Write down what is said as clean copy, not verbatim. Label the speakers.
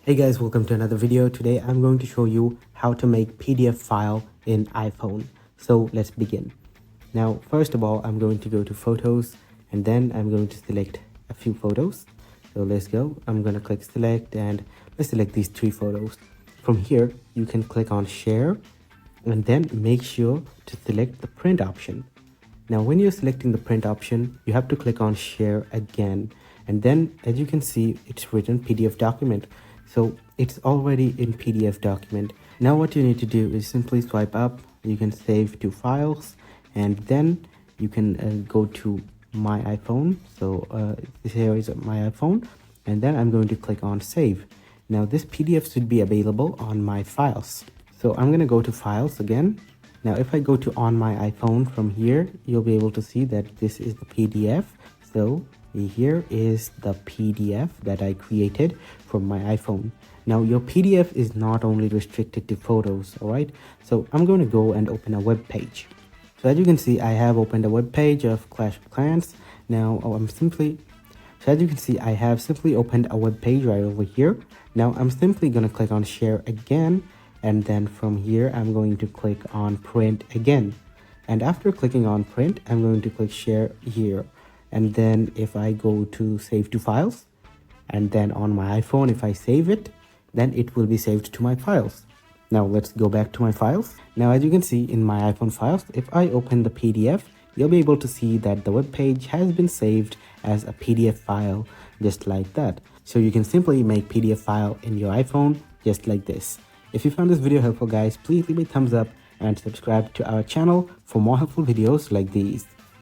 Speaker 1: Hey guys, welcome to another video. Today I'm going to show you how to make PDF file in iPhone. So let's begin. Now, first of all, I'm going to go to photos and then I'm going to select a few photos. So let's go. I'm going to click select and let's select these 3 photos. From here, you can click on share and then make sure to select the print option. Now, when you're selecting the print option, you have to click on share again. And then as you can see, it's written PDF document. So it's already in PDF document. Now what you need to do is simply swipe up. You can save to files and then you can go to my iPhone. So here is my iPhone and then I'm going to click on save. Now this PDF should be available on my files. So I'm going to go to files again. Now if I go to on my iPhone from here, you'll be able to see that this is the PDF. So here is the PDF that I created from my iPhone. Now your PDF is not only restricted to photos, all right? So I'm going to go and open a web page. So as you can see, I have opened a web page of Clash of Clans. Now as you can see, I have simply opened a web page right over here. Now I'm simply going to click on share again. And then from here, I'm going to click on print again. And after clicking on print, I'm going to click share here. And then if I go to save to files, and then on my iPhone, if I save it, then it will be saved to my files. Now let's go back to my files. Now, as you can see in my iPhone files, if I open the PDF, you'll be able to see that the web page has been saved as a PDF file, just like that. So you can simply make PDF file in your iPhone, just like this. If you found this video helpful, guys, please leave a thumbs up and subscribe to our channel for more helpful videos like these.